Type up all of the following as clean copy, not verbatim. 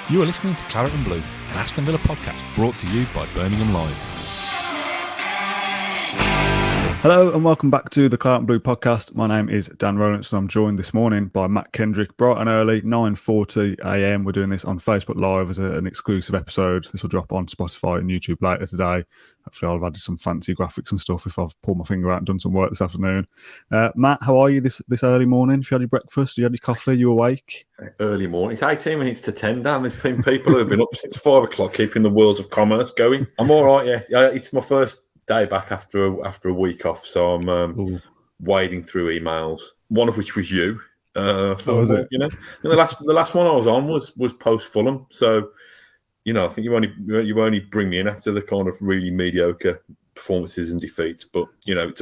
You are listening to Claret and Blue, an Aston Villa podcast brought to you by Birmingham Live. Hello and welcome back to the Claret and Blue podcast. My name is Dan Rowlands and I'm joined this morning by Matt Kendrick. Bright and early, 9:40am. We're doing this on Facebook Live as an exclusive episode. This will drop on Spotify and YouTube later today. Hopefully I'll have added some fancy graphics and stuff if I've pulled my finger out and done some work this afternoon. Matt, how are you this early morning? Have you had your breakfast? Have you had your coffee? You awake? Early morning. It's 18 minutes to 10, Dan. There's been people who have been up since 5 o'clock keeping the wheels of commerce going. I'm all right, yeah. It's my first day back after a week off, so I'm wading through emails, one of which was you. Was it? You know, and the last one I was on was post Fulham, so you know I think you only bring me in after the kind of really mediocre performances and defeats, but you know it's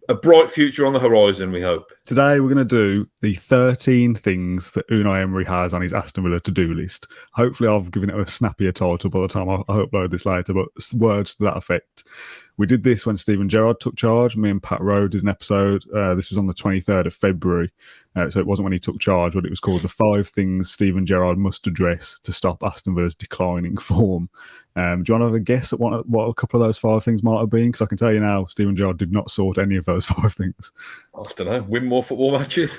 a bright future on the horizon, we hope. Today we're going to do the 13 things that Unai Emery has on his Aston Villa to-do list. Hopefully I've given it a snappier title by the time I upload this later, but words to that effect. We did this when Steven Gerrard took charge. Me and Pat Rowe did an episode. This was on the 23rd of February. So it wasn't when he took charge, but it was called The 5 Things Steven Gerrard Must Address to Stop Aston Villa's Declining Form. Do you want to have a guess at what a couple of those 5 things might have been? Because I can tell you now, Steven Gerrard did not sort any of those 5 things. I don't know. Win more football matches?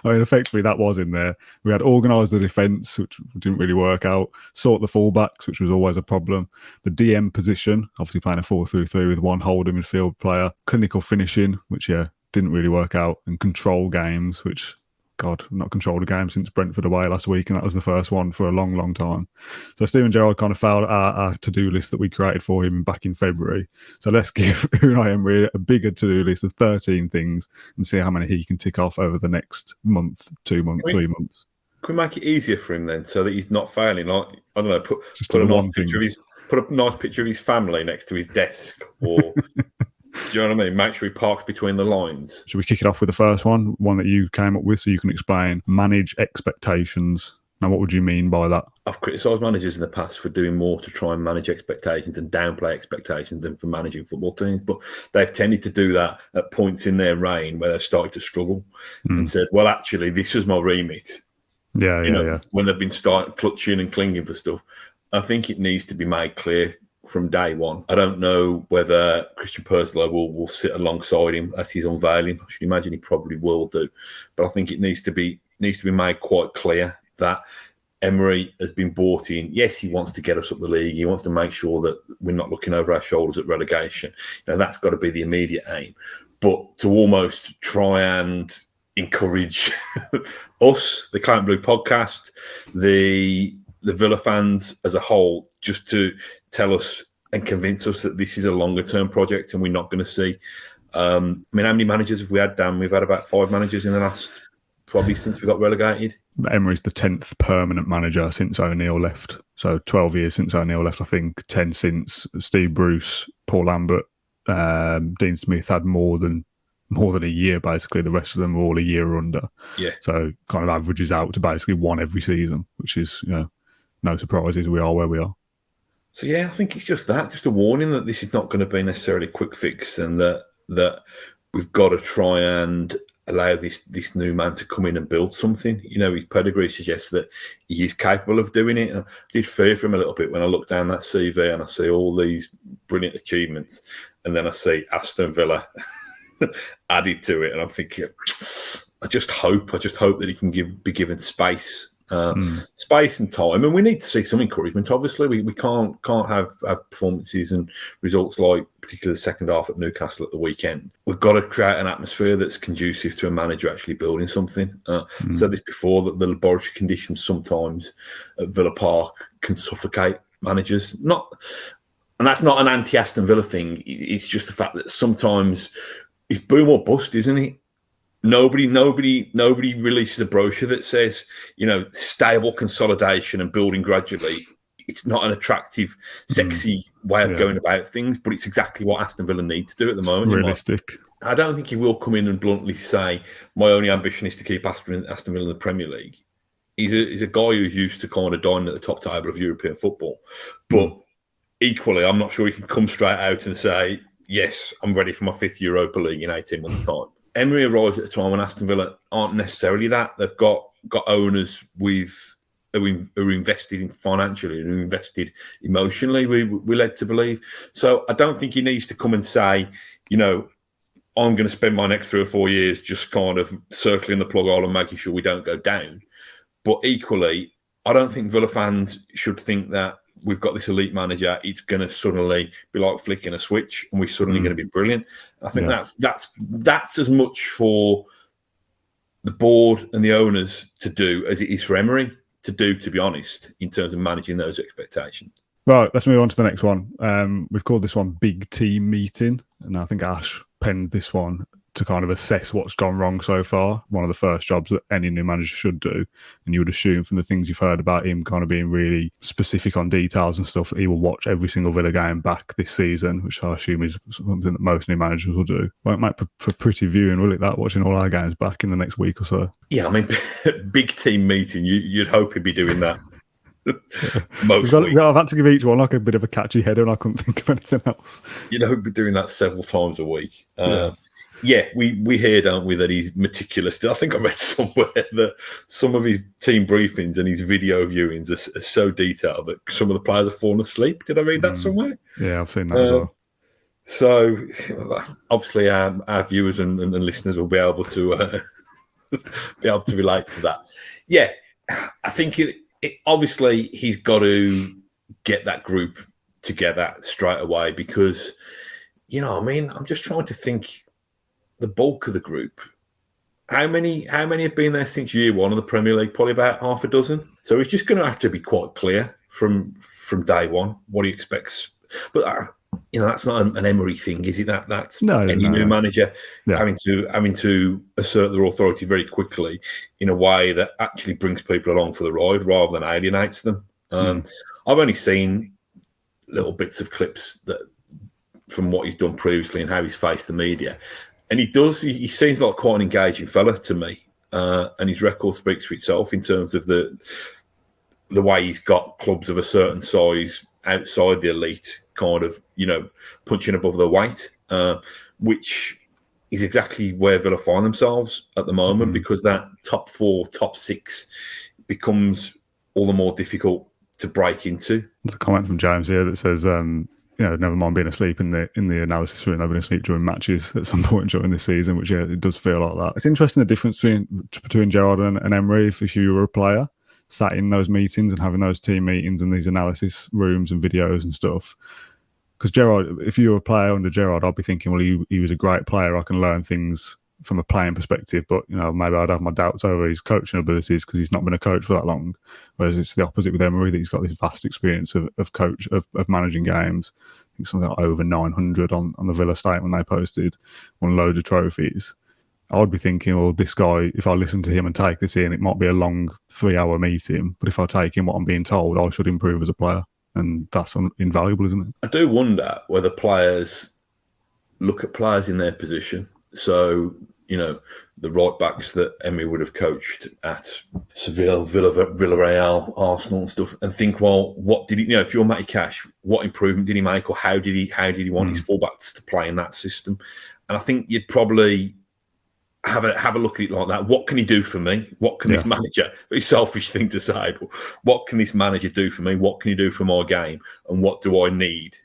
I mean, effectively, that was in there. We had organise the defence, which didn't really work out. Sort the fullbacks, which was always a problem. The DM position, obviously playing a 4-3-3 with one holding midfield player. Clinical finishing, which, didn't really work out. And control games, which, God, I've not controlled a game since Brentford away last week, and that was the first one for a long, long time. So Steven Gerrard kind of failed our to-do list that we created for him back in February. So let's give Unai Emery a bigger to-do list of 13 things and see how many he can tick off over the next month, 2 months, 3 months. Can we make it easier for him then, so that he's not failing? Like, I don't know, put a nice picture of his family next to his desk, or do you know what I mean? Make sure he parks between the lines. Should we kick it off with the first one that you came up with, so you can explain? Manage expectations. Now, what would you mean by that? I've criticised managers in the past for doing more to try and manage expectations and downplay expectations than for managing football teams, but they've tended to do that at points in their reign where they've started to struggle and said, well, actually, this was my remit. Yeah. When they've been starting clutching and clinging for stuff. I think it needs to be made clear from day one. I don't know whether Christian Purslow will sit alongside him as he's unveiling. I should imagine he probably will do. But I think it needs to be made quite clear that Emery has been bought in. Yes, he wants to get us up the league. He wants to make sure that we're not looking over our shoulders at relegation. That's got to be the immediate aim. But to almost try and encourage us, the Claret and Blue podcast, the Villa fans as a whole, just to tell us and convince us that this is a longer term project and we're not going to see. I mean, how many managers have we had, Dan? We've had about 5 managers in the last, probably since we got relegated. Emery's the 10th permanent manager since O'Neill left. So 12 years since O'Neill left, I think. 10 since Steve Bruce, Paul Lambert, Dean Smith had more than a year, basically. The rest of them were all a year under. Yeah. So kind of averages out to basically 1 every season, which is, no surprises. We are where we are. So, I think it's just a warning that this is not going to be necessarily a quick fix, and that we've got to try and allow this new man to come in and build something. His pedigree suggests that he is capable of doing it. I did fear for him a little bit when I look down that CV and I see all these brilliant achievements, and then I see Aston Villa added to it, and I'm thinking, I just hope that he can be given space. Space and time, and we need to see some encouragement. Obviously, we can't have performances and results like particularly the second half at Newcastle at the weekend. We've got to create an atmosphere that's conducive to a manager actually building something. I've said this before, that the laboratory conditions sometimes at Villa Park can suffocate managers. And that's not an anti-Aston Villa thing. It's just the fact that sometimes it's boom or bust, isn't it? Nobody releases a brochure that says, stable consolidation and building gradually. It's not an attractive, sexy way of going about things, but it's exactly what Aston Villa need to do at the moment. Realistic. I don't think he will come in and bluntly say, my only ambition is to keep Aston Villa in the Premier League. He's a guy who's used to kind of dining at the top table of European football. But equally, I'm not sure he can come straight out and say, yes, I'm ready for my 5th Europa League in 18 months' time. Emery arrives at a time when Aston Villa aren't necessarily that. They've got owners with who are invested in financially and who are invested emotionally, we're led to believe. So I don't think he needs to come and say, I'm going to spend my next 3 or 4 years just kind of circling the plug hole and making sure we don't go down. But equally, I don't think Villa fans should think that we've got this elite manager, it's going to suddenly be like flicking a switch and we're suddenly going to be brilliant. I think that's as much for the board and the owners to do as it is for Emery to do, to be honest, in terms of managing those expectations. Right, let's move on to the next one. We've called this one Big Team Meeting, and I think Ash penned this one to kind of assess what's gone wrong so far. One of the first jobs that any new manager should do. And you would assume from the things you've heard about him kind of being really specific on details and stuff, he will watch every single Villa game back this season, which I assume is something that most new managers will do. Won't make for pretty viewing, will it, that, watching all our games back in the next week or so? Yeah, I mean, Big Team Meeting, you'd hope he'd be doing that. I've had to give each one like a bit of a catchy header and I couldn't think of anything else. You'd hope he'd be doing that several times a week. We hear, don't we, that he's meticulous. I think I read somewhere that some of his team briefings and his video viewings are so detailed that some of the players have fallen asleep. Did I read that somewhere? Yeah, I've seen that as well. So, obviously, our viewers and listeners will be able to relate to that. Yeah, I think obviously he's got to get that group together straight away because, I'm just trying to think. The bulk of the group, how many have been there since year one of the Premier League? Probably about half a dozen. So he's just going to have to be quite clear from day one what he expects. But that's not an Emery thing, is it? That's any new manager having to assert their authority very quickly in a way that actually brings people along for the ride rather than alienates them. I've only seen little bits of clips that from what he's done previously and how he's faced the media. And he seems like quite an engaging fella to me. And his record speaks for itself in terms of the way he's got clubs of a certain size outside the elite kind of, punching above their weight, which is exactly where Villa find themselves at the moment because that top 4, top 6 becomes all the more difficult to break into. There's a comment from James here that says, never mind being asleep in the analysis room. They've been asleep during matches at some point during this season, which it does feel like that. It's interesting the difference between Gerrard and Emery. If you were a player, sat in those meetings and having those team meetings and these analysis rooms and videos and stuff. Because Gerrard, if you were a player under Gerrard, I'd be thinking, well, he was a great player. I can learn things from a playing perspective, but maybe I'd have my doubts over his coaching abilities because he's not been a coach for that long. Whereas it's the opposite with Emery, that he's got this vast experience of managing games. I think something like over 900 on the Villa statement they posted, won load of trophies. I would be thinking, well, this guy, if I listen to him and take this in, it might be a long 3-hour meeting, but if I take in what I'm being told, I should improve as a player. And that's invaluable, isn't it? I do wonder whether players look at players in their position. So, the right backs that Emery would have coached at Seville, Villarreal, Arsenal and stuff, and think, well, what did he, if you're Matty Cash, what improvement did he make, or how did he want his fullbacks to play in that system? And I think you'd probably have a look at it like that. What can he do for me? What can this manager? Very selfish thing to say, but what can this manager do for me? What can he do for my game? And what do I need?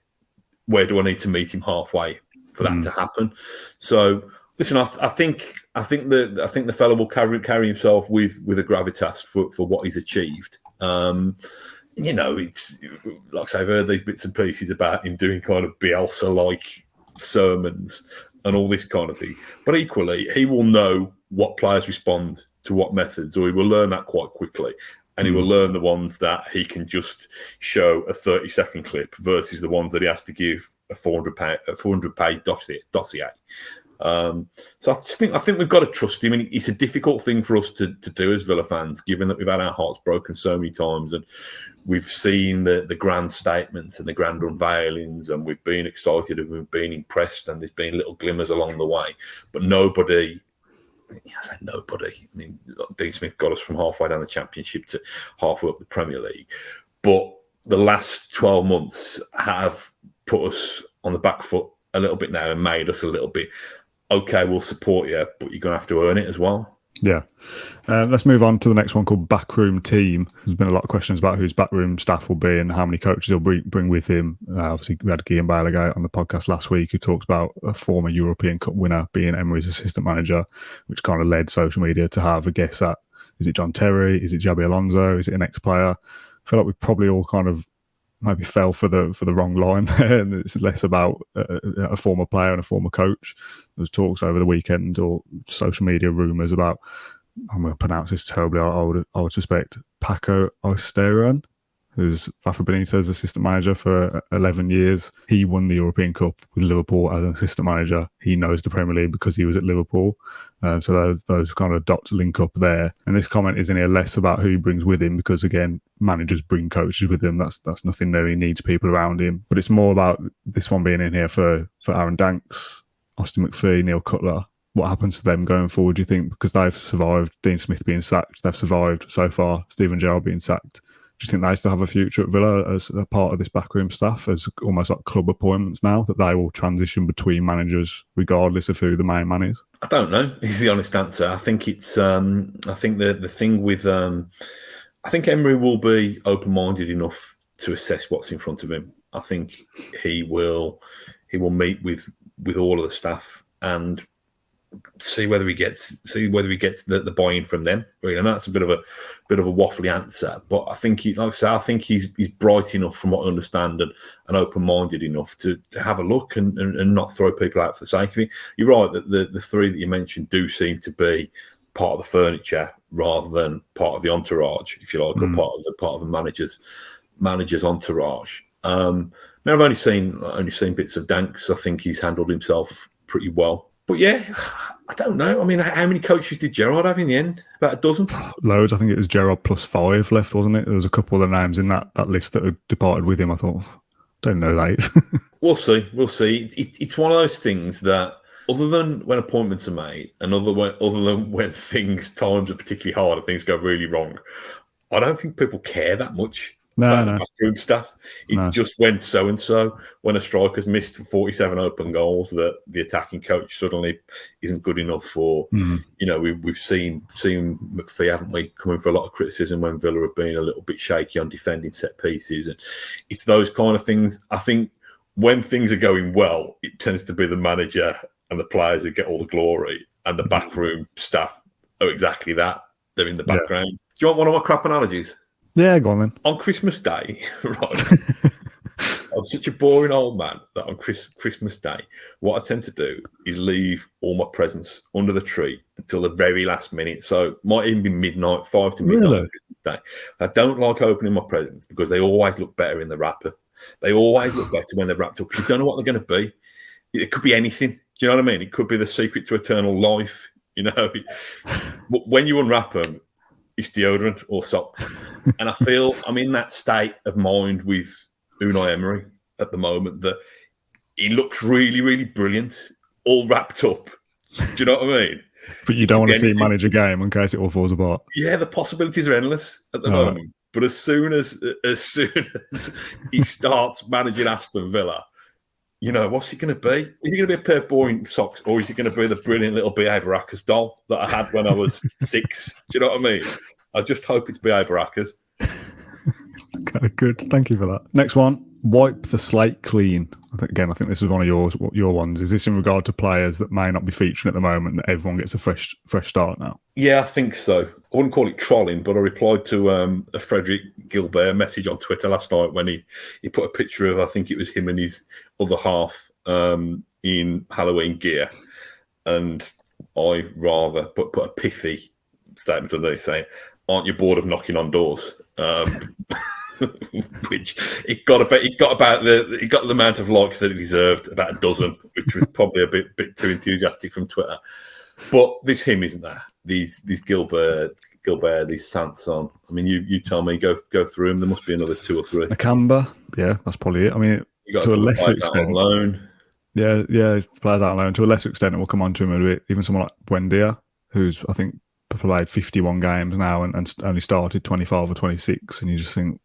Where do I need to meet him halfway for that to happen? So. Listen, I think the fella will carry himself with a gravitas for what he's achieved. It's like I say, I've heard these bits and pieces about him doing kind of Bielsa-like sermons and all this kind of thing. But equally, he will know what players respond to what methods, or he will learn that quite quickly. And he will learn the ones that he can just show a 30-second clip versus the ones that he has to give a 400-page dossier. So I think we've got to trust him, and it's a difficult thing for us to do as Villa fans, given that we've had our hearts broken so many times, and we've seen the grand statements and the grand unveilings, and we've been excited and we've been impressed, and there's been little glimmers along the way, but nobody. I mean, Dean Smith got us from halfway down the Championship to halfway up the Premier League, but the last 12 months have put us on the back foot a little bit now and made us a little bit. Okay, we'll support you, but you're going to have to earn it as well. Yeah. Let's move on to the next one called Backroom Team. There's been a lot of questions about whose backroom staff will be and how many coaches he'll bring with him. Obviously, we had Guillaume Balaguer on the podcast last week who talks about a former European Cup winner being Emery's assistant manager, which kind of led social media to have a guess at, is it John Terry? Is it Xabi Alonso? Is it an ex-player? I feel like we probably all kind of maybe fell for the wrong line there, and it's less about a former player and a former coach. There was talks over the weekend or social media rumours about, I'm going to pronounce this terribly, I would suspect, Paco Oysteran, who's Rafa Benitez's assistant manager for 11 years. He won the European Cup with Liverpool as an assistant manager. He knows the Premier League because he was at Liverpool. So those kind of dots link up there. And this comment isn't here less about who he brings with him because, again, managers bring coaches with him. That's nothing new. He needs people around him. But it's more about this one being in here for Aaron Danks, Austin McPhee, Neil Cutler. What happens to them going forward, do you think? Because they've survived Dean Smith being sacked. They've survived so far Steven Gerrard being sacked. Do you think they still have a future at Villa as a part of this backroom staff, as almost like club appointments now, that they will transition between managers regardless of who the main man is? I don't know, is the honest answer. I think it's, I think the thing with, I think Emery will be open-minded enough to assess what's in front of him. I think he will meet with all of the staff and see whether he gets the buy-in from them. Really, and that's a bit of a waffly answer. But I think I think he's bright enough, from what I understand, and open-minded enough to have a look and not throw people out for the sake of it. You're right that the three that you mentioned do seem to be part of the furniture rather than part of the entourage, if you like, or part of the manager's entourage. Now I've only seen bits of Danks. I think he's handled himself pretty well. But yeah, I don't know. I mean, how many coaches did Gerrard have in the end? About a dozen? Loads. I think it was Gerrard plus 5 left, wasn't it? There was a couple of the names in that list that had departed with him. I thought, don't know that. We'll see. It's one of those things that, other than when appointments are made and other than when times are particularly hard and things go really wrong, I don't think people care that much. No. Backroom stuff. It's just when when a striker's missed 47 open goals, that the attacking coach suddenly isn't good enough for. We've seen McPhee, haven't we, coming for a lot of criticism when Villa have been a little bit shaky on defending set pieces, and it's those kind of things. I think when things are going well, it tends to be the manager and the players who get all the glory, and the backroom staff are exactly that. They're in the background. Yeah. Do you want one of my crap analogies? Yeah, go on then. On Christmas Day, right? I'm such a boring old man that on Christmas Day, what I tend to do is leave all my presents under the tree until the very last minute. So it might even be midnight, 5 to midnight on Christmas Day. I don't like opening my presents because they always look better in the wrapper. They always look better when they're wrapped up because you don't know what they're going to be. It could be anything. Do you know what I mean? It could be the secret to eternal life. When you unwrap them, it's deodorant or socks. And I feel I'm in that state of mind with Unai Emery at the moment, that he looks really, really brilliant, all wrapped up. Do you know what I mean? But you don't want to see him manage a game in case it all falls apart. Yeah, the possibilities are endless at the moment. But as soon as he starts managing Aston Villa, what's he going to be? Is he going to be a pair of boring socks, or is he going to be the brilliant little B.A. Baracus doll that I had when I was 6? Do you know what I mean? I just hope it's B.A. Baracus. Okay, good. Thank you for that. Next one. Wipe the slate clean. I think this is one of your ones. Is this in regard to players that may not be featuring at the moment, that everyone gets a fresh start now? Yeah, I think so. I wouldn't call it trolling, but I replied to a Frederick Gilbert message on Twitter last night when he put a picture of, I think it was him and his other half in Halloween gear. And I rather put a pithy statement underneath saying, "Aren't you bored of knocking on doors?" Which it got the amount of likes that it deserved, about a dozen, which was probably a bit too enthusiastic from Twitter. But this him isn't there. These Gilbert, these Sanson. I mean, you tell me, go through them. There must be another 2 or 3. Akamba, yeah, that's probably it. I mean, to a lesser extent, loan. Yeah, players out on loan. To a lesser extent, and we'll come on to him in a bit. Even someone like Buendia, who's I think played 51 games now and only started 25 or 26, and you just think,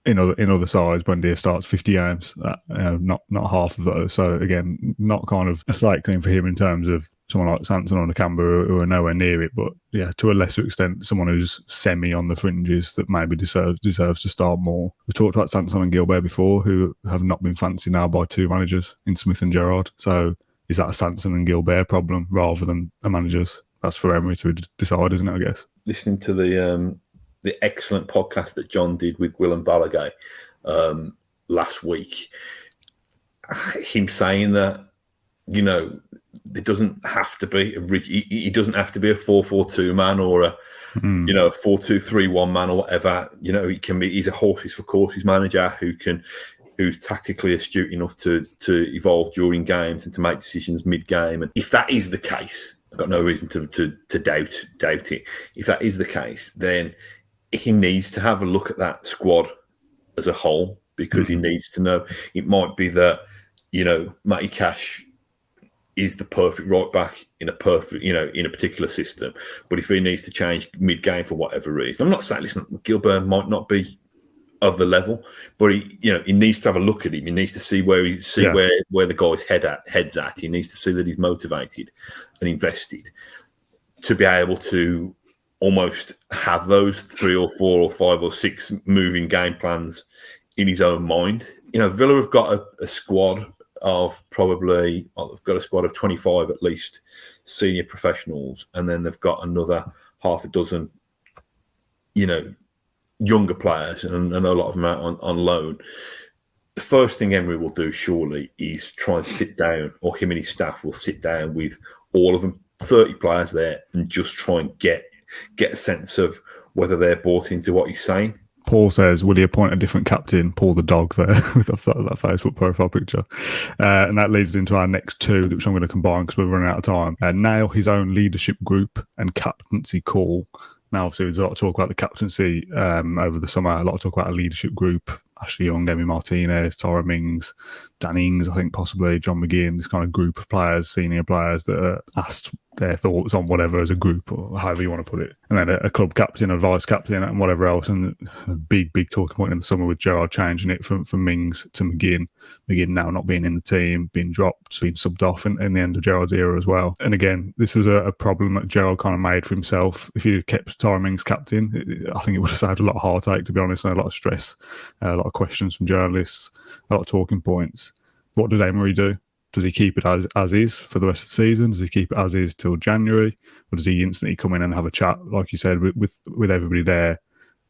in other sides, Buendia starts 50 games, not half of those. So again, not kind of a slate clean for him in terms of someone like Sanson or Nakamba who are nowhere near it. But yeah, to a lesser extent, someone who's semi on the fringes that maybe deserves to start more. We've talked about Sanson and Gilbert before, who have not been fancied now by two managers in Smith and Gerrard. So is that a Sanson and Gilbert problem rather than a manager's? That's for Emery to decide, isn't it, I guess? Listening to the excellent podcast that John did with Willem Balaguer last week, him saying that, it doesn't have to be he doesn't have to be a 4-4-2 man or a 4-2-3-1 man or whatever. He's a horses for courses manager who's tactically astute enough to evolve during games and to make decisions mid-game. And if that is the case, I've got no reason to doubt it. If that is the case, then he needs to have a look at that squad as a whole, because he needs to know. It might be that, Matty Cash is the perfect right back in a particular system. But if he needs to change mid-game for whatever reason, I'm not saying Gilbert might not be of the level, but he needs to have a look at him. He needs to see where the guy's head's at. He needs to see that he's motivated and invested to be able to almost have those 3 or 4 or 5 or 6 moving game plans in his own mind. Villa have got a squad of they've got a squad of 25 at least senior professionals, and then they've got another half a dozen, younger players, and a lot of them out on loan. The first thing Emery will do, surely, is try and sit down, or him and his staff will sit down with all of them, 30 players there, and just try and get a sense of whether they're bought into what he's saying. Paul says, will he appoint a different captain? Paul the dog there with that Facebook profile picture. And that leads into our next two, which I'm going to combine because we're running out of time. Nail his own leadership group and captaincy call. Now, obviously, there's a lot of talk about the captaincy over the summer, a lot of talk about a leadership group. Ashley Young, Emi Martinez, Tara Mings, Dan Ings, I think possibly, John McGinn, this kind of group of players, senior players that are asked their thoughts on whatever as a group, or however you want to put it. And then a club captain, a vice captain, and whatever else. And a big talking point in the summer with Gerrard changing it from Mings to McGinn. McGinn now not being in the team, being dropped, being subbed off in the end of Gerrard's era as well. And again, this was a problem that Gerrard kind of made for himself. If he'd kept Tara Mings captain, I think it would have saved a lot of heartache, to be honest, and a lot of stress, a lot of questions from journalists, a lot of talking points. What did Emery do? Does he keep it as is for the rest of the season? Does he keep it as is till January? Or does he instantly come in and have a chat, like you said, with everybody there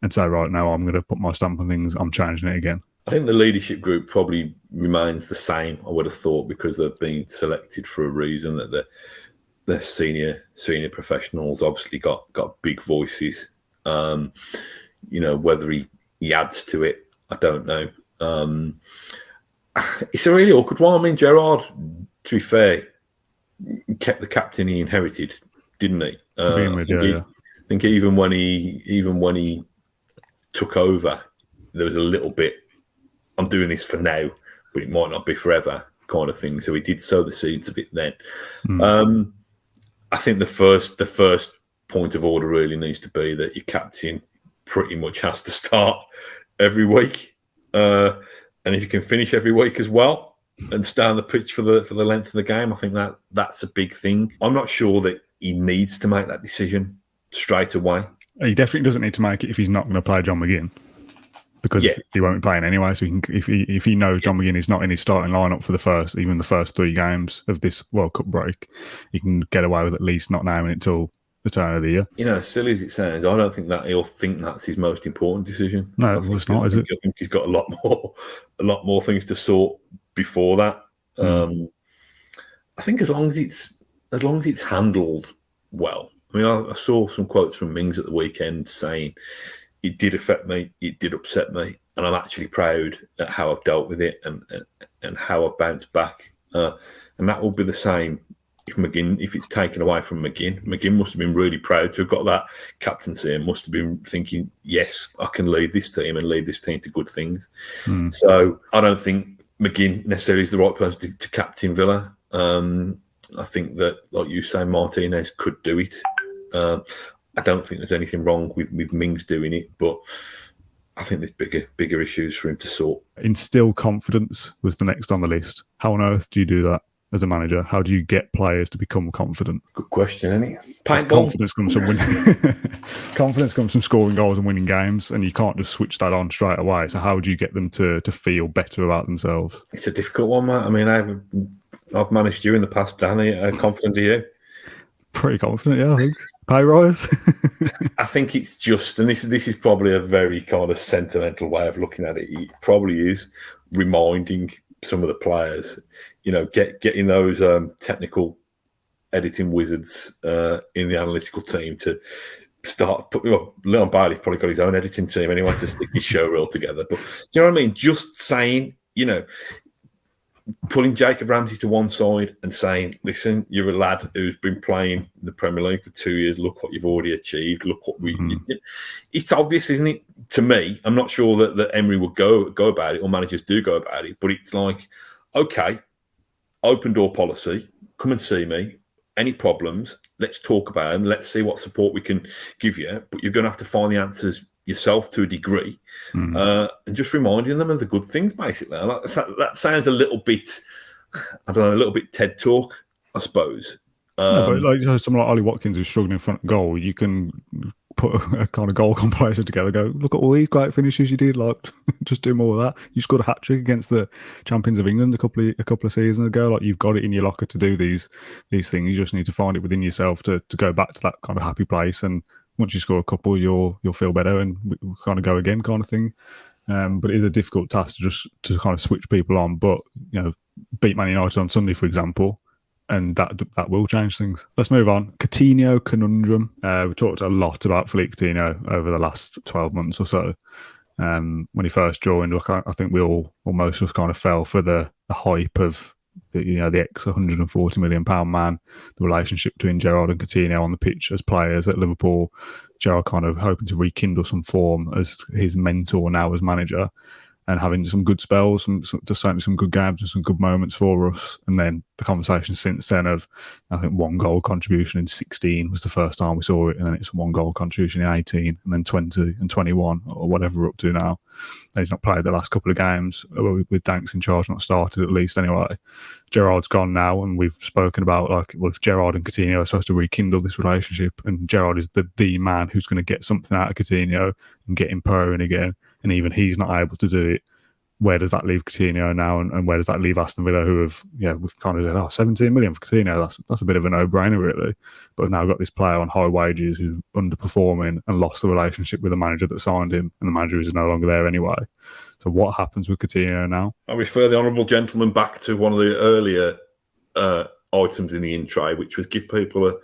and say, right, now I'm going to put my stamp on things, I'm changing it again? I think the leadership group probably remains the same, I would have thought, because they've been selected for a reason, that the senior professionals obviously got big voices. Whether he adds to it, I don't know. It's a really awkward one. I mean, Gerrard, to be fair, kept the captain he inherited, didn't he? I think even when he took over, there was a little bit, I'm doing this for now, but it might not be forever kind of thing. So he did sow the seeds of it then. I think the first point of order really needs to be that your captain pretty much has to start every week. And if you can finish every week as well and stay on the pitch for the length of the game, I think that's a big thing. I'm not sure that he needs to make that decision straight away. He definitely doesn't need to make it if he's not going to play John McGinn, because he won't be playing anyway. So if he knows John McGinn is not in his starting lineup for the first 3 games of this World Cup break, he can get away with at least not naming it till the turn of the year. As silly as it sounds, I don't think that he'll think that's his most important decision. No, it's not, is it? I think he's got a lot more things to sort before that. I think as long as it's handled well. I mean, I saw some quotes from Mings at the weekend saying it did affect me, it did upset me, and I'm actually proud at how I've dealt with it and how I've bounced back. And that will be the same if it's taken away from McGinn. McGinn must have been really proud to have got that captaincy and must have been thinking, yes, I can lead this team and lead this team to good things. So I don't think McGinn necessarily is the right person to captain Villa. I think that, like you say, Martinez could do it. I don't think there's anything wrong with Mings doing it, but I think there's bigger issues for him to sort. Instil Confidence was the next on the list. How on earth do you do that as a manager? How do you get players to become confident? Good question, isn't it? Confidence comes from winning. Confidence comes from scoring goals and winning games, and you can't just switch that on straight away. So how do you get them to feel better about themselves? It's a difficult one, Matt. I mean, I've managed you in the past, Danny. Confident are you? Pretty confident, yeah. I think. Pay rise. I think it's just, and this is probably a very kind of sentimental way of looking at it. It probably is reminding some of the players, getting those technical editing wizards in the analytical team to start. Leon Bailey's probably got his own editing team anyway to stick his show reel together. But you know what I mean? Just saying, pulling Jacob Ramsey to one side and saying, listen, you're a lad who's been playing in the Premier League for 2 years. Look what you've already achieved. Look what it's obvious, isn't it? To me, I'm not sure that Emery would go about it, or managers do go about it, but it's like, okay, open door policy, come and see me. Any problems, let's talk about them. Let's see what support we can give you. But you're going to have to find the answers yourself to a degree, and just reminding them of the good things, basically. That sounds a little bit, I don't know, a little bit TED Talk, I suppose. But someone like Ollie Watkins who's struggling in front of goal, you can put a kind of goal compilation together. Go, look at all these great finishes you did. Like, just do more of that. You scored a hat trick against the champions of England a couple of seasons ago. Like, you've got it in your locker to do these things. You just need to find it within yourself to go back to that kind of happy place. And once you score a couple, you'll feel better and we'll kind of go again, kind of thing. But it is a difficult task to kind of switch people on. But beat Man United on Sunday, for example, and that will change things. Let's move on. Coutinho Conundrum. We talked a lot about Philippe Coutinho over the last 12 months or so. When he first joined, I think we all almost just kind of fell for the hype of the ex £140 million man, the relationship between Gerrard and Coutinho on the pitch as players at Liverpool. Gerrard kind of hoping to rekindle some form as his mentor now as manager, and having some good spells, just certainly some good games and some good moments for us. And then the conversation since then of, I think, 1 goal contribution in 16 was the first time we saw it, and then it's 1 goal contribution in 18, and then 20 and 21, or whatever we're up to now. And he's not played the last couple of games, with Danks in charge, not started at least anyway. Gerrard's gone now, and we've spoken about, like, well, if Gerrard and Coutinho are supposed to rekindle this relationship, and Gerrard is the man who's going to get something out of Coutinho and get him purring again, and even he's not able to do it, where does that leave Coutinho now, and where does that leave Aston Villa, who have, we've kind of said, 17 million for Coutinho, that's a bit of a no-brainer, really. But we've now got this player on high wages who's underperforming and lost the relationship with the manager that signed him, and the manager is no longer there anyway. So what happens with Coutinho now? I refer the honourable gentleman back to one of the earlier items in the intro, which was give people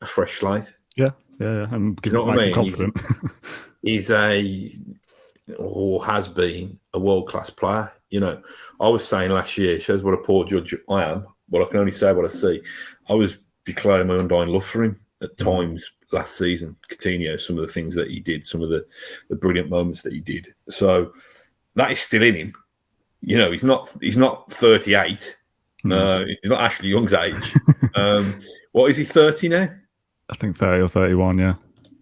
a fresh slate. Yeah, and give them confident. He's or has been a world-class player. I was saying last year, shows what a poor judge I am. Well, I can only say what I see. I was declaring my undying love for him at times last season. Coutinho, some of the things that he did, some of the brilliant moments that he did. So that is still in him. He's not 38. He's not Ashley Young's age. What is he, 30 now? I think 30 or 31, yeah.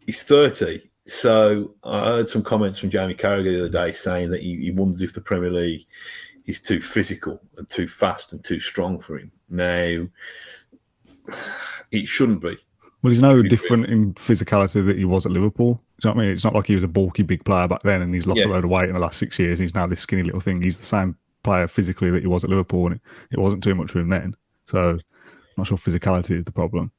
He's 30. So I heard some comments from Jamie Carragher the other day saying that he wonders if the Premier League is too physical and too fast and too strong for him. Now, it shouldn't be. Well, he's no different in physicality that he was at Liverpool. Do you know what I mean? It's not like he was a bulky big player back then and he's lost a load of weight in the last 6 years and he's now this skinny little thing. He's the same player physically that he was at Liverpool, and it wasn't too much for him then. So I'm not sure physicality is the problem.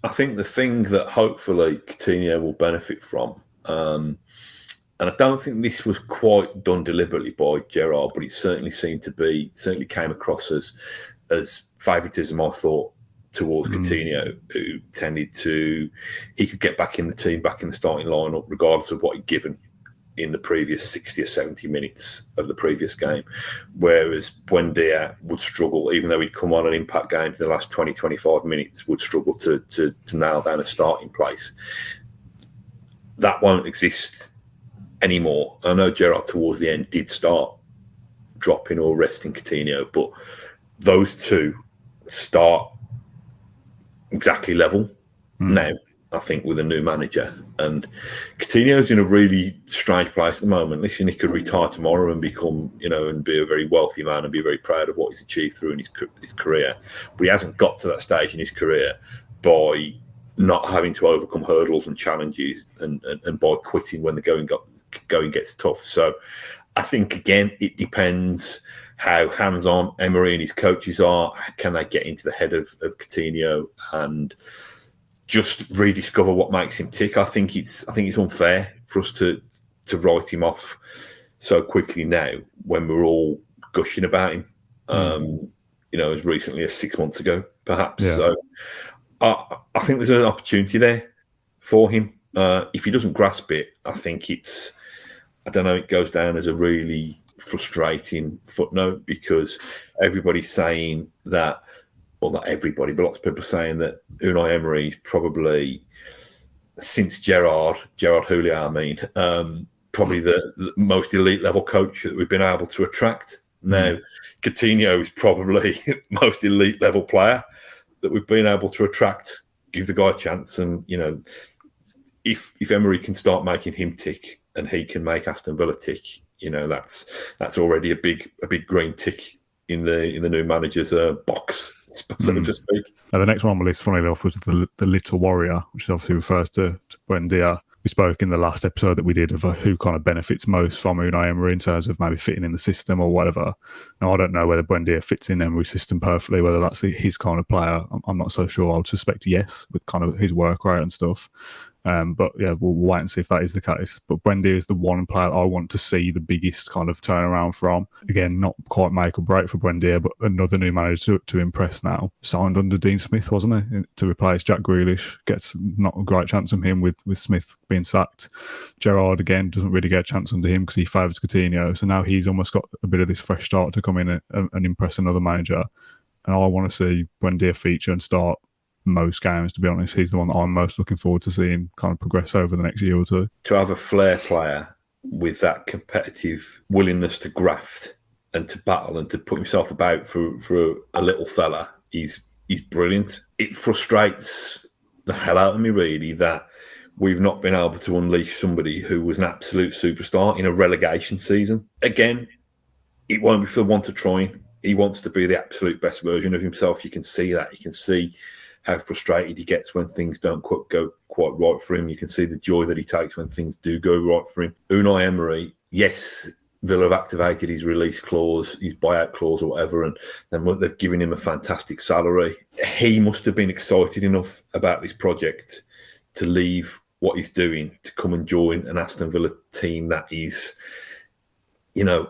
I think the thing that hopefully Coutinho will benefit from, and I don't think this was quite done deliberately by Gerrard, but it certainly certainly came across as favouritism, I thought, towards Coutinho, who tended to, he could get back in the team, back in the starting lineup, regardless of what he'd given in the previous 60 or 70 minutes of the previous game. Whereas Buendia would struggle, even though he'd come on and impact games in the last 20, 25 minutes, would struggle to nail down a starting place. That won't exist anymore. I know Gerrard towards the end did start dropping or resting Coutinho, but those two start exactly level now. I think, with a new manager. And Coutinho's in a really strange place at the moment. Listen, he could retire tomorrow and become, and be a very wealthy man and be very proud of what he's achieved through in his career. But he hasn't got to that stage in his career by not having to overcome hurdles and challenges and by quitting when the going gets tough. So I think, again, it depends how hands-on Emery and his coaches are. Can they get into the head of Coutinho and just rediscover what makes him tick? I think it's unfair for us to write him off so quickly now when we're all gushing about him. As recently as 6 months ago, perhaps. Yeah. So I think there's an opportunity there for him. If he doesn't grasp it, I think it goes down as a really frustrating footnote, because everybody's saying that, well, not everybody, but lots of people are saying that Unai Emery is probably, since Gerard Houllier, probably the most elite level coach that we've been able to attract. Now, Coutinho is probably the most elite level player that we've been able to attract. Give the guy a chance, and if Emery can start making him tick and he can make Aston Villa tick, that's already a big green tick in the new manager's box, so to speak. Now, the next one on the list, funny enough, was the Little Warrior, which obviously refers to Buendia. We spoke in the last episode that we did of who kind of benefits most from Unai Emery in terms of maybe fitting in the system or whatever. Now, I don't know whether Buendia fits in Emery's system perfectly, whether that's his kind of player. I'm not so sure. I would suspect yes, with kind of his work rate and stuff. But yeah, we'll wait and see if that is the case. But Buendia is the one player I want to see the biggest kind of turnaround from. Again, not quite make or break for Buendia, but another new manager to impress now. Signed under Dean Smith, wasn't he? To replace Jack Grealish. Gets not a great chance from him with Smith being sacked. Gerrard, again, doesn't really get a chance under him because he favours Coutinho. So now he's almost got a bit of this fresh start to come in and impress another manager. And I want to see Buendia feature and start most games, to be honest. He's the one that I'm most looking forward to seeing kind of progress over the next year or two. To have a flair player with that competitive willingness to graft and to battle and to put himself about for a little fella, he's brilliant. It frustrates the hell out of me, really, that we've not been able to unleash somebody who was an absolute superstar in a relegation season. Again, it won't be for the want of trying. He wants to be the absolute best version of himself. You can see that. You can see how frustrated he gets when things don't go quite right for him. You can see the joy that he takes when things do go right for him. Unai Emery, yes, Villa have activated his release clause, his buyout clause or whatever, and then they've given him a fantastic salary. He must have been excited enough about this project to leave what he's doing to come and join an Aston Villa team that is,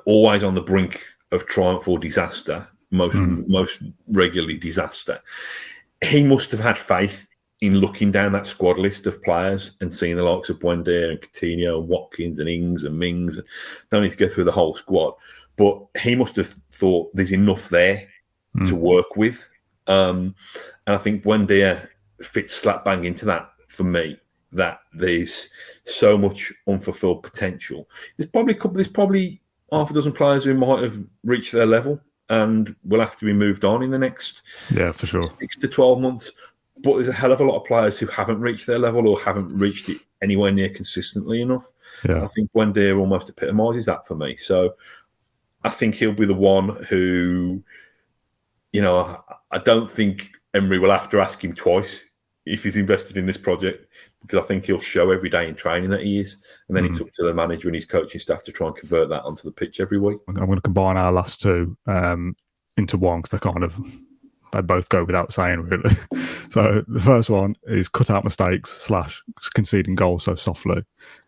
always on the brink of triumph or disaster, most regularly disaster. He must have had faith in looking down that squad list of players and seeing the likes of Buendia and Coutinho and Watkins and Ings and Mings. Don't need to go through the whole squad, but he must have thought there's enough there to work with. And I think Buendia fits slap bang into that for me, that there's so much unfulfilled potential. There's probably half a dozen players who might have reached their level and will have to be moved on in the next for sure 6 to 12 months. But there's a hell of a lot of players who haven't reached their level or haven't reached it anywhere near consistently enough. Yeah. I think Buendia almost epitomises that for me. So I think he'll be the one who, I don't think Emery will have to ask him twice if he's invested in this project, because I think he'll show every day in training that he is. And then it's up to the manager and his coaching staff to try and convert that onto the pitch every week. I'm going to combine our last two into one, because they both go without saying, really. So the first one is cut out mistakes / conceding goals so softly.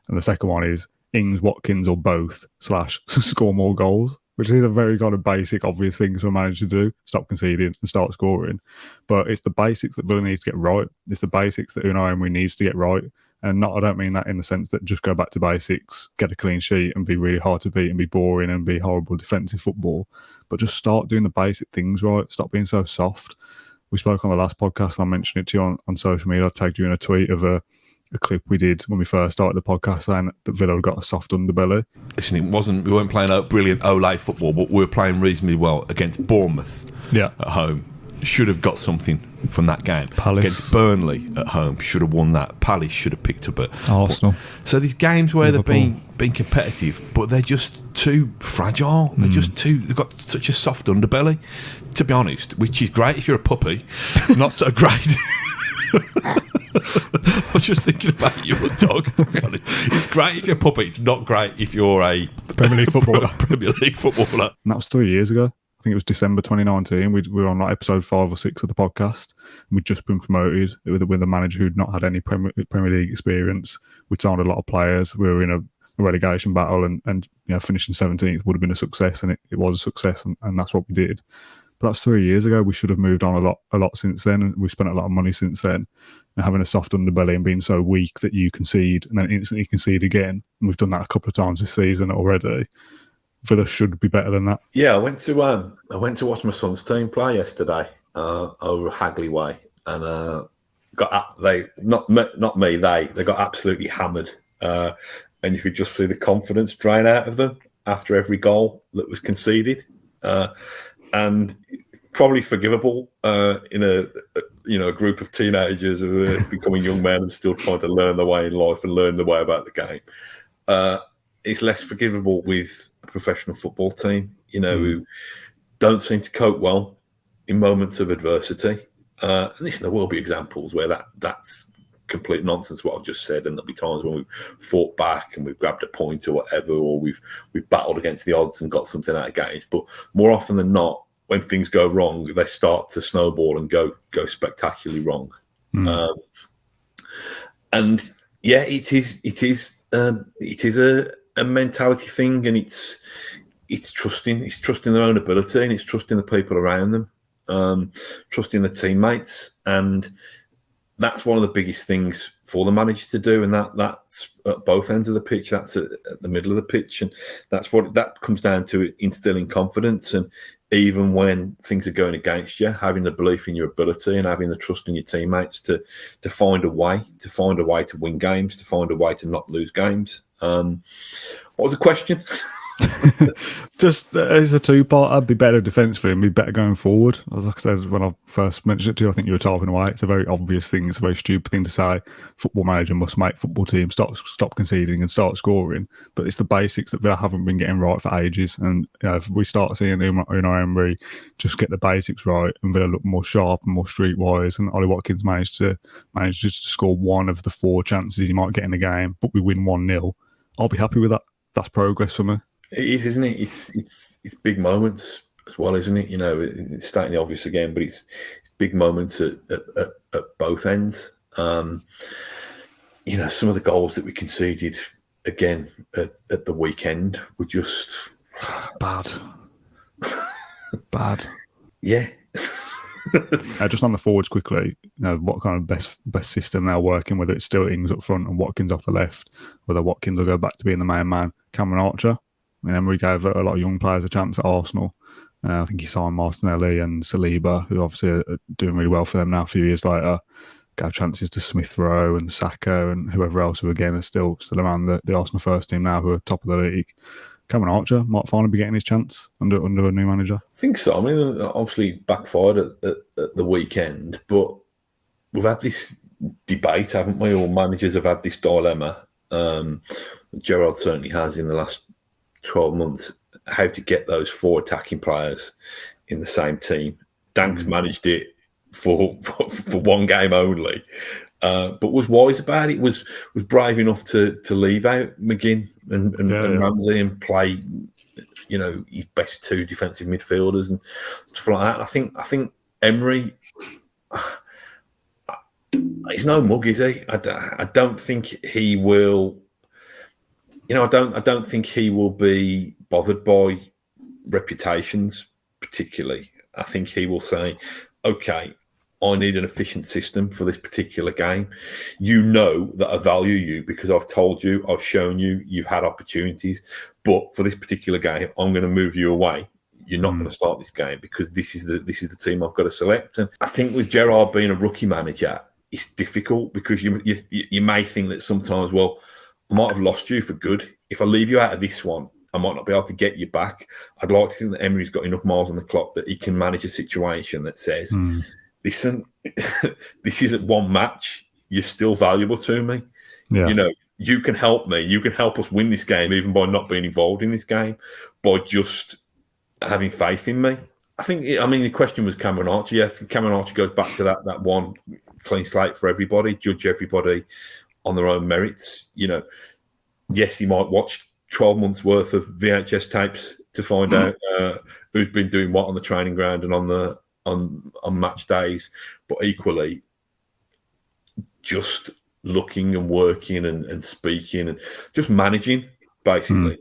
And the second one is Ings, Watkins or both / score more goals, which is a very kind of basic, obvious thing for a manager to do. Stop conceding and start scoring. But it's the basics that Villa needs to get right. It's the basics that Unai Emery needs to get right. And I don't mean that in the sense that just go back to basics, get a clean sheet and be really hard to beat and be boring and be horrible defensive football. But just start doing the basic things right. Stop being so soft. We spoke on the last podcast and I mentioned it to you on social media. I tagged you in a tweet of a clip we did when we first started the podcast saying that Villa had got a soft underbelly. Listen, we weren't playing brilliant Olay football, but we were playing reasonably well against Bournemouth at home. Should have got something from that game. Palace. Against Burnley at home, should have won that. Palace should have picked up at Arsenal. So these games where Liverpool. they've been competitive, but they're just too fragile. They're just they've got such a soft underbelly, to be honest, which is great if you're a puppy, not so great. I was just thinking about your dog, to be honest. It's great if you're a puppy, it's not great if you're a Premier League footballer. Premier League footballer. And that was 3 years ago. I think it was December 2019. We were on like episode 5 or 6 of the podcast. And we'd just been promoted with a manager who'd not had any Premier League experience. We'd signed a lot of players. We were in a relegation battle, and finishing 17th would have been a success, and it was a success, and that's what we did. But that's 3 years ago. We should have moved on a lot since then, and we've spent a lot of money since then. And having a soft underbelly and being so weak that you concede and then instantly concede again, and we've done that a couple of times this season already. Villa should be better than that. Yeah, I went to watch my son's team play yesterday over Hagley Way, and they got absolutely hammered, and you could just see the confidence drain out of them after every goal that was conceded, and probably forgivable in a group of teenagers who are becoming young men and still trying to learn their way in life and learn the way about the game. It's less forgivable with a professional football team, who don't seem to cope well in moments of adversity. And there will be examples where that's complete nonsense, what I've just said, and there'll be times when we've fought back and we've grabbed a point or whatever, or we've battled against the odds and got something out of games. But more often than not, when things go wrong, they start to snowball and go spectacularally wrong. And yeah, it is a mentality thing, and it's trusting their own ability, and it's trusting the people around them, trusting the teammates, and that's one of the biggest things for the manager to do, and that's at both ends of the pitch. That's at the middle of the pitch, and that comes down to instilling confidence. And even when things are going against you, having the belief in your ability and having the trust in your teammates to find a way to win games, to find a way to not lose games. What was the question? Just as a two-part, I'd be better defensively and be better going forward. As I said when I first mentioned it to you, I think you were talking away. It's a very obvious thing. It's a very stupid thing to say. Football manager must make football team stop conceding and start scoring. But it's the basics that Villa haven't been getting right for ages. And if we start seeing Unai Emery just get the basics right, and Villa look more sharp and more streetwise, and Ollie Watkins managed just to score one of the 4 chances he might get in the game, but we win 1-0, I'll be happy with that. That's progress for me. It is, isn't it? It's big moments as well, isn't it? It's stating the obvious again, but it's big moments at both ends. Some of the goals that we conceded again at the weekend were just bad. Yeah. Just on the forwards quickly, what kind of best system they're working, whether it's still Ings up front and Watkins off the left, whether Watkins will go back to being the main man. Cameron Archer. Emery gave a lot of young players a chance at Arsenal. I think he signed Martinelli and Saliba, who obviously are doing really well for them now a few years later. Gave chances to Smith Rowe and Saka and whoever else who, again, are still around the Arsenal first team now, who are top of the league. Cameron Archer might finally be getting his chance under a new manager. I think so. I mean, obviously backfired at the weekend, but we've had this debate, haven't we? All managers have had this dilemma. Gerrard certainly has in the last 12 months, how to get those 4 attacking players in the same team. Dank's managed it for one game only, but was wise about it, was brave enough to leave out McGinn and Ramsey and play, his best 2 defensive midfielders and stuff like that. I think Emery, he's no mug, is he? I don't think he will. I don't think he will be bothered by reputations particularly. I think he will say, okay, I need an efficient system for this particular game. You know that I value you because I've told you, I've shown you, you've had opportunities. But for this particular game, I'm going to move you away. You're not going to start this game because this is the team I've got to select. And I think with Gerrard being a rookie manager, it's difficult because you may think that sometimes, well, I might have lost you for good. If I leave you out of this one, I might not be able to get you back. I'd like to think that Emery's got enough miles on the clock that he can manage a situation that says, listen, this isn't one match. You're still valuable to me. Yeah. You know, you can help me. You can help us win this game, even by not being involved in this game, by just having faith in me. The question was Cameron Archer. Yes, Cameron Archer goes back to that one clean slate for everybody, judge everybody on their own merits. You know, yes, he might watch 12 months worth of VHS tapes to find out who's been doing what on the training ground and on match days, but equally just looking and working and speaking and just managing, basically.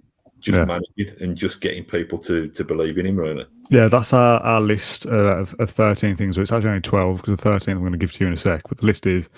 Managing and just getting people to believe in him, really. Yeah, that's our list of 13 things. It's actually only 12 because the 13th I'm going to give to you in a sec. But the list is,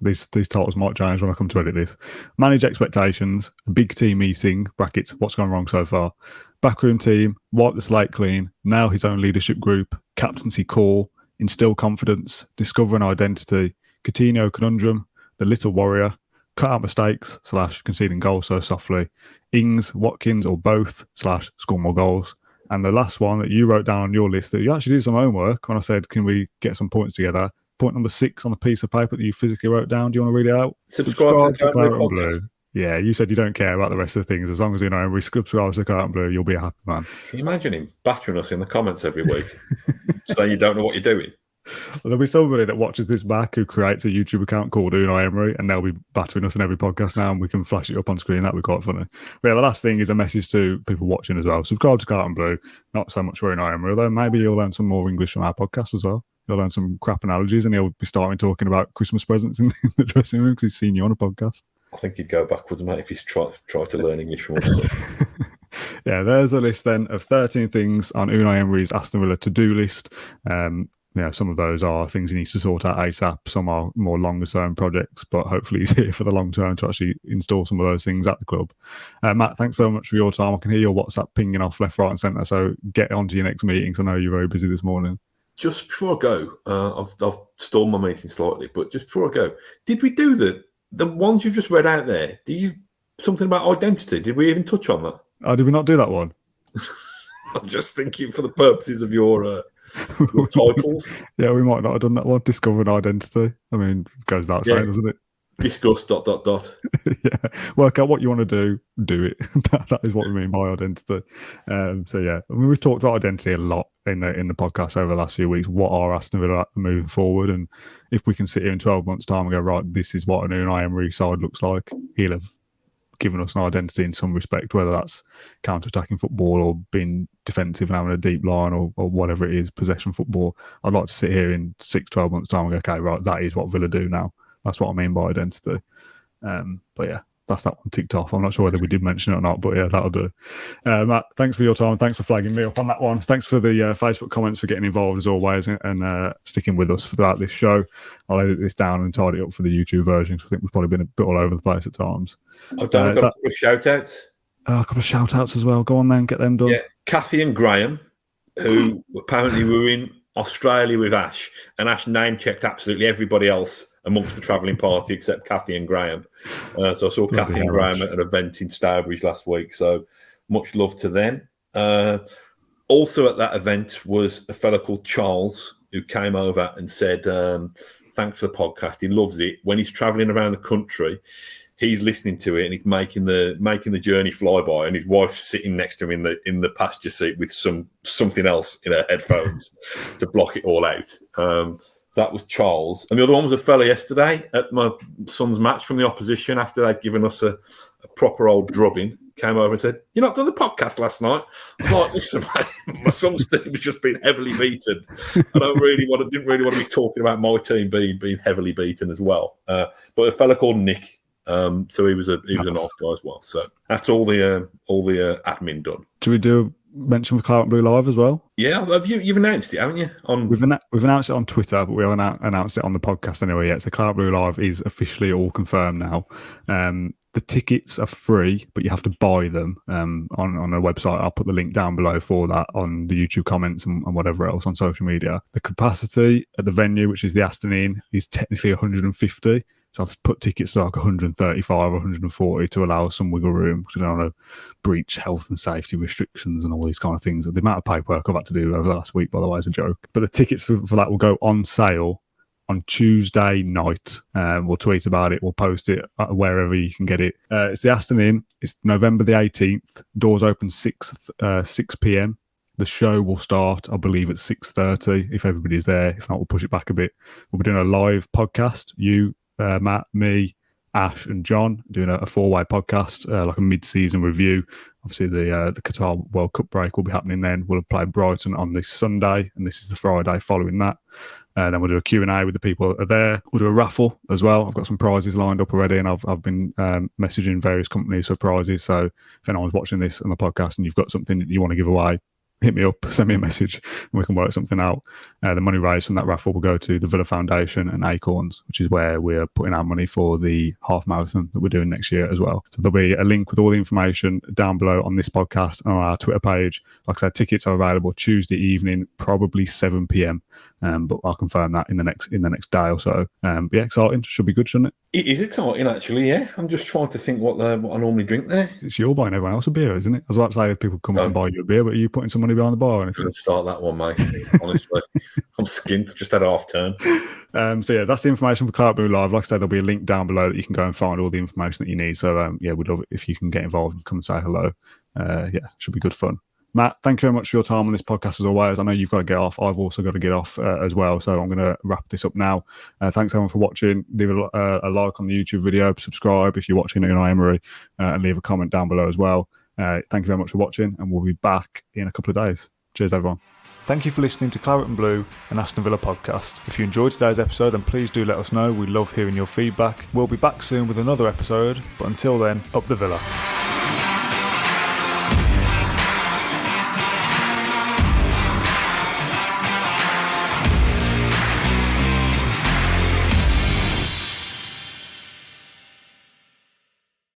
these titles might change when I come to edit this. Manage expectations, big team meeting, brackets, what's gone wrong so far. Backroom team, wipe the slate clean, now his own leadership group, captaincy call, instil confidence, discover an identity, Coutinho Conundrum, the little warrior, cut out mistakes / conceding goals so softly, Ings, Watkins or both / score more goals. And the last one that you wrote down on your list that you actually did some homework when I said, can we get some points together? Point number 6 on the piece of paper that you physically wrote down. Do you want to read it out? Subscribe to Claret and Blue. Yeah, you said you don't care about the rest of the things. As long as you know, subscribe to Claret and Blue, you'll be a happy man. Can you imagine him battering us in the comments every week, saying you don't know what you're doing? Well, there'll be somebody that watches this back who creates a YouTube account called Unai Emery, and they'll be battering us in every podcast now, and we can flash it up on screen. That'd be quite funny. But yeah, the last thing is a message to people watching as well. Subscribe to Claret and Blue. Not so much for Unai Emery, although maybe you'll learn some more English from our podcast as well. You'll learn some crap analogies, and he'll be starting talking about Christmas presents in the dressing room because he's seen you on a podcast. I think he'd go backwards, mate, if he's tried to learn English from us. Yeah, there's a list then of 13 things on Unai Emery's Aston Villa to-do list. Some of those are things he needs to sort out ASAP. Some are more longer-term projects, but hopefully he's here for the long term to actually install some of those things at the club. Matt, thanks very much for your time. I can hear your WhatsApp pinging off left, right and centre, so get on to your next meetings. I know you're very busy this morning. Just before I go, I've stalled my meeting slightly, but just before I go, did we do the ones you've just read out there? Something about identity? Did we even touch on that? Oh, did we not do that one? I'm just thinking for the purposes of your titles. Yeah, we might not have done that one. Discover an identity. I mean, goes without saying, doesn't it? Discuss ... Yeah, work out what you want to do it. That is what we mean by identity. We've talked about identity a lot in the podcast over the last few weeks. What are Aston Villa moving forward? And if we can sit here in 12 months' time and go, right, this is what an Unai Emery side looks like, he'll have given us an identity in some respect, whether that's counter-attacking football or being defensive and having a deep line or whatever it is, possession football. I'd like to sit here in 6-12 months' time and go, okay, right, that is what Villa do now. That's what I mean by identity. But yeah, that's that one ticked off. I'm not sure whether we did mention it or not, but yeah, that'll do. Matt, thanks for your time. Thanks for flagging me up on that one. Thanks for the Facebook comments, for getting involved as always and sticking with us throughout this show. I'll edit this down and tidy it up for the YouTube version because I think we've probably been a bit all over the place at times. I've done a couple of shout-outs. A couple of shout-outs as well. Go on then, get them done. Yeah, Kathy and Graham, who apparently were in Australia with Ash, and Ash name-checked absolutely everybody else amongst the travelling party except Kathy and Graham. So I saw Kathy and Graham at an event in Stourbridge last week, so much love to them. Also at that event was a fellow called Charles who came over and said, thanks for the podcast. He loves it. When he's travelling around the country, he's listening to it and he's making the journey fly by, and his wife's sitting next to him in the passenger seat with something else in her headphones to block it all out. That was Charles. And the other one was a fella yesterday at my son's match from the opposition after they'd given us a proper old drubbing. Came over and said, "You're not done the podcast last night?" I'm like, listen, mate, my son's team was just being heavily beaten. I didn't really want to be talking about my team being heavily beaten as well. But a fella called Nick, so he was a nice guy as well. So that's all the admin done. Do we do mention for Claret and Blue Live as well? Yeah, you've announced it, haven't you? We've announced it on Twitter, but we haven't announced it on the podcast anyway yet. So Claret and Blue Live is officially all confirmed now. The tickets are free, but you have to buy them on a website. I'll put the link down below for that on the YouTube comments and whatever else on social media. The capacity at the venue, which is the Aston Inn, is technically 150. So I've put tickets to like 135 or 140 to allow some wiggle room because I don't want to breach health and safety restrictions and all these kind of things. The amount of paperwork I've had to do over the last week, by the way, is a joke. But the tickets for that will go on sale on Tuesday night. We'll tweet about it. We'll post it wherever you can get it. It's the Aston Inn. It's November the 18th. Doors open 6 p.m. The show will start, I believe, at 6:30 if everybody's there. If not, we'll push it back a bit. We'll be doing a live podcast. You, Matt, me, Ash and John doing a 4-way podcast, like a mid-season review. Obviously, the Qatar World Cup break will be happening then. We'll play Brighton on this Sunday, and this is the Friday following that. Then we'll do a Q&A with the people that are there. We'll do a raffle as well. I've got some prizes lined up already, and I've been messaging various companies for prizes. So if anyone's watching this on the podcast and you've got something that you want to give away, hit me up, send me a message, and we can work something out. The money raised from that raffle will go to the Villa Foundation and Acorns, which is where we're putting our money for the half marathon that we're doing next year as well. So there'll be a link with all the information down below on this podcast and on our Twitter page. Like I said, tickets are available Tuesday evening, probably 7 p.m. But I'll confirm that in the next day or so. But yeah, exciting. Should be good, shouldn't it? It is exciting, actually, yeah. I'm just trying to think what I normally drink there. It's you're buying everyone else a beer, isn't it? I was about to say if people come up and buy you a beer, but are you putting some money behind the bar or anything? I'm going to start that one, mate. Honestly, I'm skint. I've just had a half turn. So yeah, that's the information for Claret Live. Like I said, there'll be a link down below that you can go and find all the information that you need. So yeah, we'd love it if you can get involved and come and say hello. Yeah, should be good fun. Matt, thank you very much for your time on this podcast as always. I know you've got to get off. I've also got to get off as well. So I'm going to wrap this up now. Thanks everyone for watching. Leave a like on the YouTube video. Subscribe if you're watching Unai Emery and leave a comment down below as well. Thank you very much for watching, and we'll be back in a couple of days. Cheers, everyone. Thank you for listening to Claret and Blue, an Aston Villa podcast. If you enjoyed today's episode, then please do let us know. We love hearing your feedback. We'll be back soon with another episode, but until then, up the Villa.